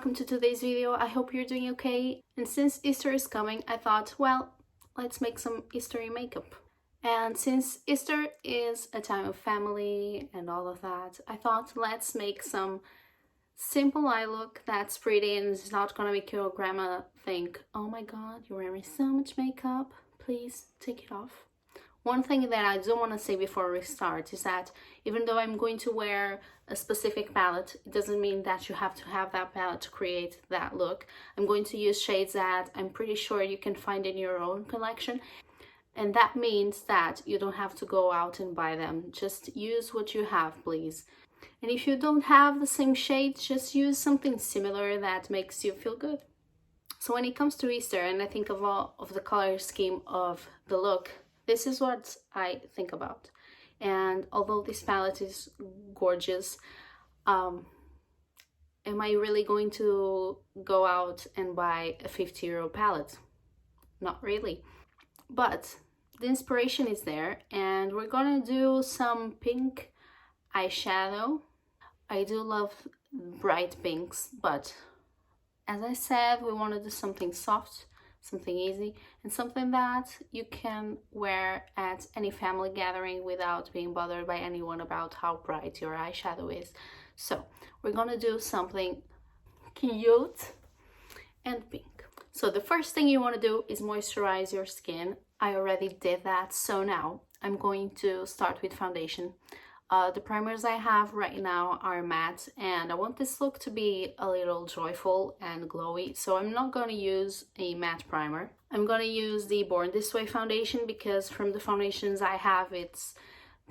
welcome to today's video. I hope you're doing okay. And since Easter is coming, I thought, well, let's make some Eastery makeup. And since Easter is a time of family and all of that, I thought let's make some simple eye look that's pretty and is not gonna make your grandma think, oh my god, you're wearing so much makeup, please take it off. One thing that I do want to say before we start is that even though I'm going to wear a specific palette, it doesn't mean that you have to have that palette to create that look. I'm going to use shades that I'm pretty sure you can find in your own collection. And that means that you don't have to go out and buy them. Just use what you have, please. And if you don't have the same shades, just use something similar that makes you feel good. So when it comes to Easter and I think of all of the color scheme of the look, this is what I think about. And although this palette is gorgeous, am I really going to go out and buy a 50-euro palette? Not really. But the inspiration is there, and we're gonna do some pink eyeshadow. I do love bright pinks, but as I said, we want to do something soft, something easy, and something that you can wear at any family gathering without being bothered by anyone about how bright your eyeshadow is. So we're gonna do something cute and pink. So the first thing you want to do is moisturize your skin. I already did that, so now I'm going to start with foundation. The primers I have right now are matte, and I want this look to be a little joyful and glowy, so I'm not going to use a matte primer. I'm going to use the Born This Way foundation because from the foundations I have, it's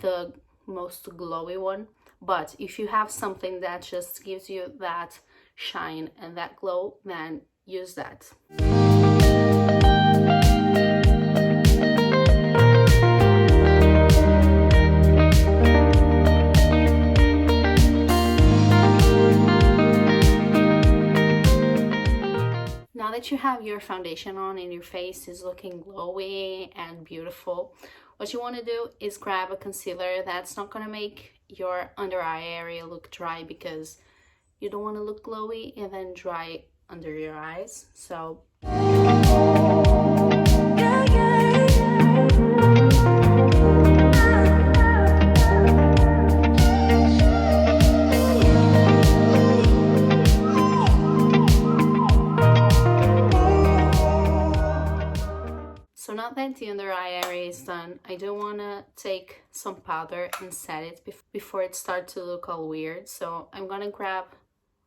the most glowy one. But if you have something that just gives you that shine and that glow, then use that. Now that you have your foundation on and your face is looking glowy and beautiful, what you want to do is grab a concealer that's not going to make your under eye area look dry, because you don't want to look glowy and then dry under your eyes. So now that the under eye area is done, I do want to take some powder and set it before it starts to look all weird. So I'm gonna grab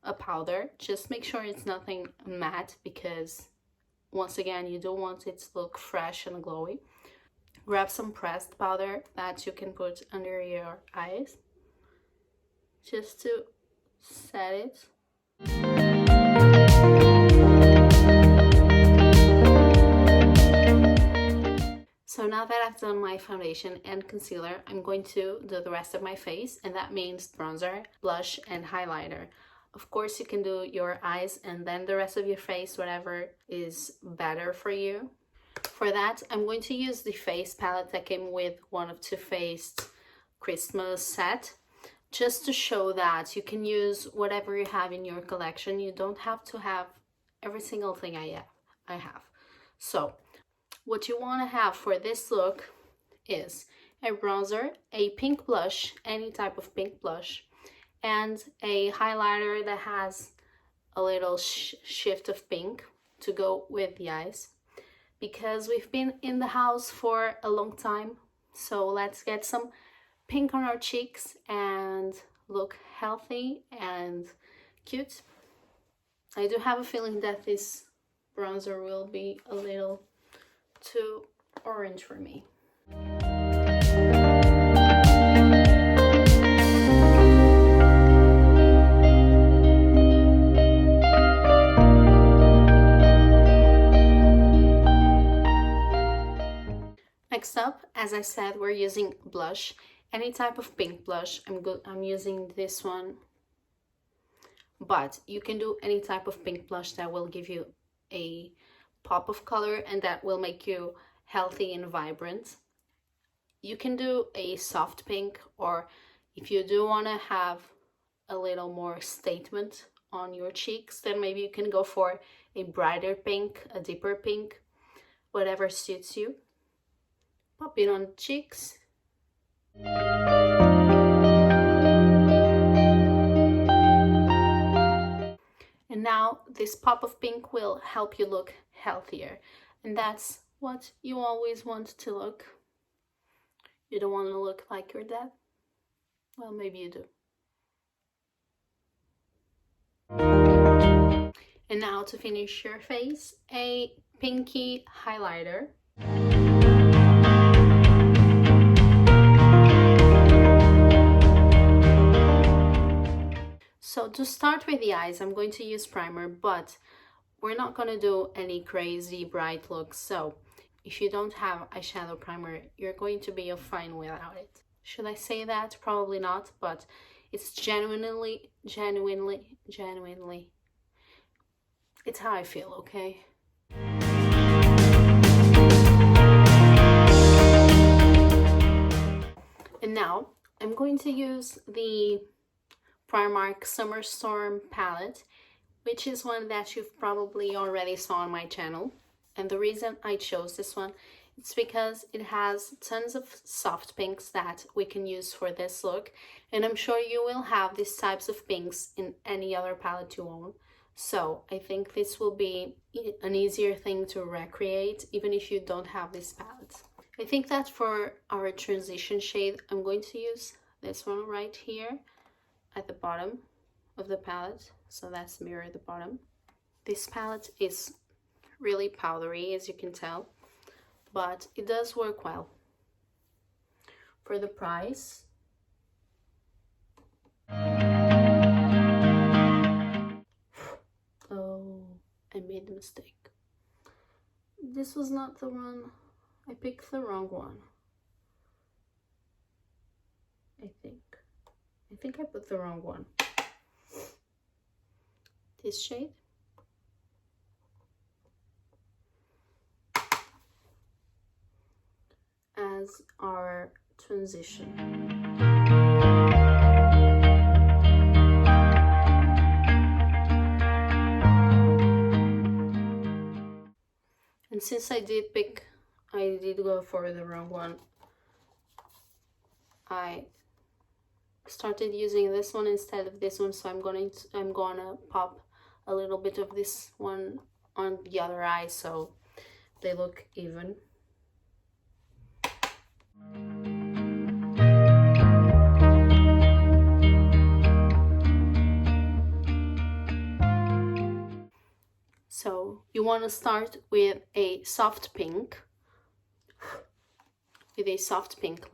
a powder. Just make sure it's nothing matte, because once again, you don't want it to look fresh and glowy. Grab some pressed powder that you can put under your eyes just to set it. So now that I've done my foundation and concealer, I'm going to do the rest of my face, and that means bronzer, blush, and highlighter. Of course, you can do your eyes and then the rest of your face, whatever is better for you. For that, I'm going to use the face palette that came with one of Too Faced Christmas set, just to show that you can use whatever you have in your collection. You don't have to have every single thing I have. So what you want to have for this look is a bronzer, a pink blush, any type of pink blush, and a highlighter that has a little shift of pink to go with the eyes, because we've been in the house for a long time. So let's get some pink on our cheeks and look healthy and cute. I do have a feeling that this bronzer will be a little too orange for me. Next up, as I said, we're using blush, any type of pink blush. I'm using this one, but you can do any type of pink blush that will give you a pop of color and that will make you healthy and vibrant. You can do a soft pink, or if you do want to have a little more statement on your cheeks, then maybe you can go for a brighter pink, a deeper pink, whatever suits you. Pop it on the cheeks. And now this pop of pink will help you look healthier. And that's what you always want to look. You don't want to look like your dad? Well, maybe you do. And now to finish your face, a pinky highlighter. So to start with the eyes, I'm going to use primer, but we're not going to do any crazy bright looks. So if you don't have eyeshadow primer, you're going to be fine without it. Should I say that? Probably not, but it's genuinely, it's how I feel, okay? And now I'm going to use the Primark Summer Storm palette, which is one that you've probably already saw on my channel. And the reason I chose this one, it's because it has tons of soft pinks that we can use for this look. And I'm sure you will have these types of pinks in any other palette you own. So I think this will be an easier thing to recreate, even if you don't have this palette. I think that for our transition shade, I'm going to use this one right here at the bottom of the palette. So that's mirror the bottom. This palette is really powdery, as you can tell, but it does work well. For the price, oh, I made a mistake. This was not the one. I picked the wrong one. I think I put the wrong one. This shade. As our transition. And since I did go for the wrong one, I started using this one instead of this one, so I'm gonna pop a little bit of this one on the other eye so they look even. So you want to start with a soft pink,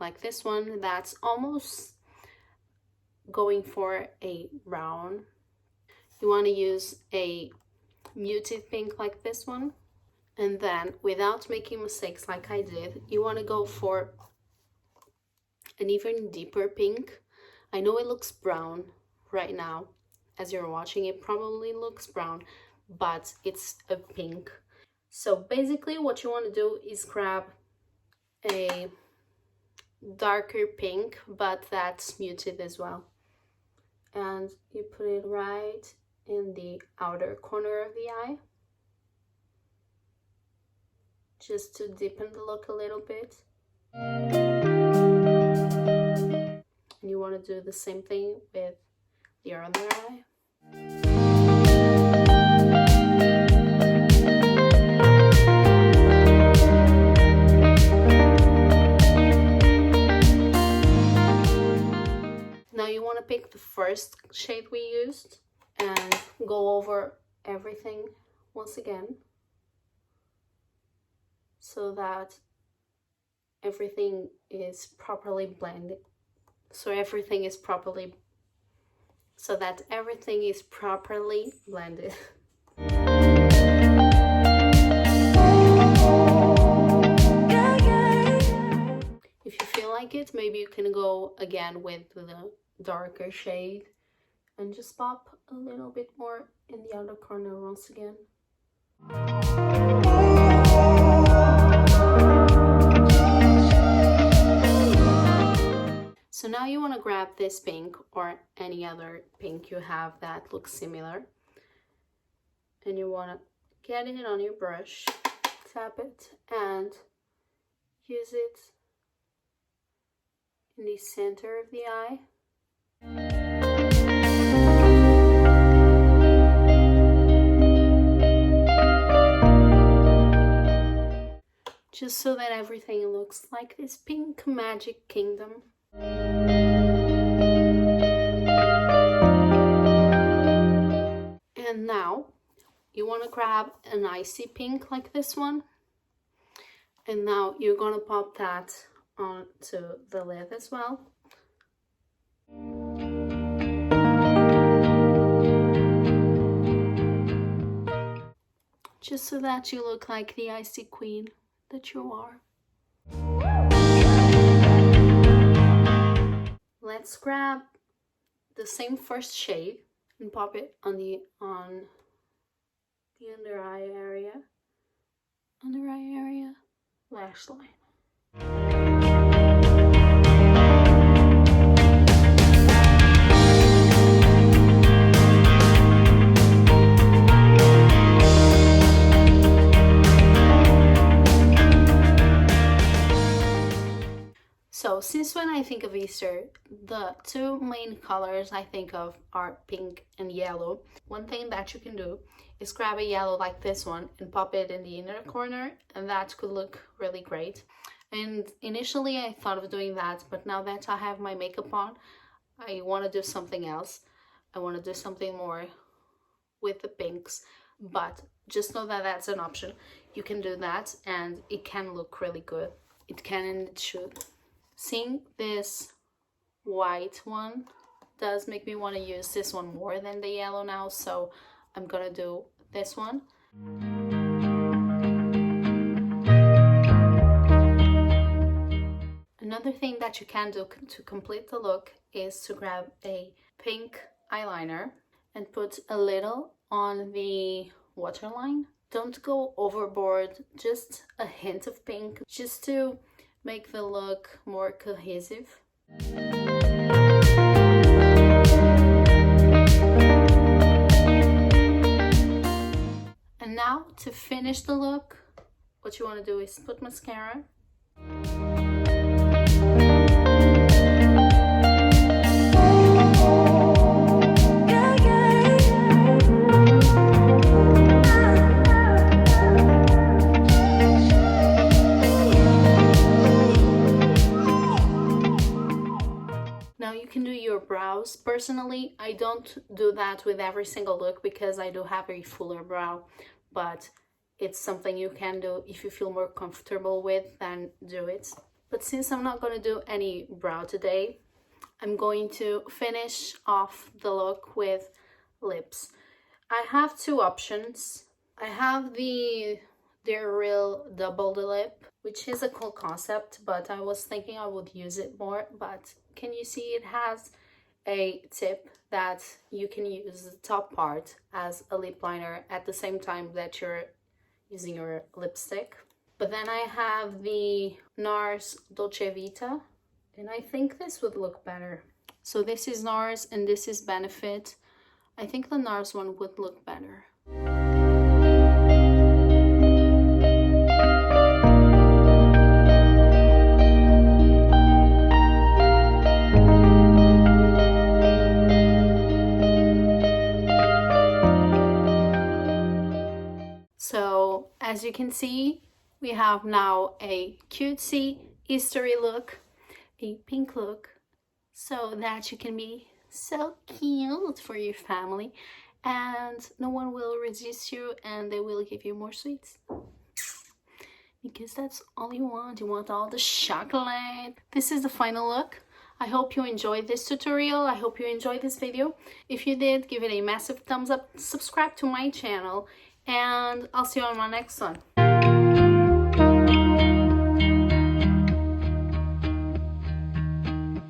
like this one that's almost going for a brown. You want to use a muted pink like this one, and then without making mistakes like I did, you want to go for an even deeper pink. I know it looks brown right now as you're watching, it probably looks brown, but it's a pink. So basically what you want to do is grab a darker pink, but that's muted as well, and you put it right in the outer corner of the eye, just to deepen the look a little bit. And you want to do the same thing with the other eye. Now you want to pick the first shade we used and go over everything once again so that everything is properly blended. So that everything is properly blended. If you feel like it, maybe you can go again with the darker shade and just pop a little bit more in the outer corner once again. So now you want to grab this pink or any other pink you have that looks similar, and you want to get it on your brush, tap it, and use it in the center of the eye. Just so that everything looks like this pink magic kingdom. And now you want to grab an icy pink like this one, and now you're gonna pop that onto the lid as well. Just so that you look like the icy queen that you are. Let's grab the same first shade and pop it on the under eye area, lash line. So since when I think of Easter, the two main colors I think of are pink and yellow. One thing that you can do is grab a yellow like this one and pop it in the inner corner, and that could look really great. And initially I thought of doing that, but now that I have my makeup on, I want to do something else. I want to do something more with the pinks, but just know that that's an option. You can do that and it can look really good. It can and it should. Seeing this white one does make me want to use this one more than the yellow now, so I'm gonna do this one. Another thing that you can do to complete the look is to grab a pink eyeliner and put a little on the waterline. Don't go overboard, just a hint of pink, just to make the look more cohesive. And now to finish the look, what you want to do is put mascara. Brows. Personally, I don't do that with every single look because I do have a fuller brow, but it's something you can do. If you feel more comfortable with, then do it. But since I'm not going to do any brow today, I'm going to finish off the look with lips. I have two options. I have the They're Real Double the Lip, which is a cool concept, but I was thinking I would use it more. But can you see it has a tip that you can use the top part as a lip liner at the same time that you're using your lipstick. But then I have the Nars Dolce Vita, and I think this would look better. So this is Nars and this is Benefit. I think the Nars one would look better. So as you can see, we have now a cutesy Eastery look, a pink look, so that you can be so cute for your family and no one will resist you and they will give you more sweets. Because that's all you want. You want all the chocolate. This is the final look. I hope you enjoyed this tutorial. I hope you enjoyed this video. If you did, give it a massive thumbs up, subscribe to my channel, and I'll see you on my next one.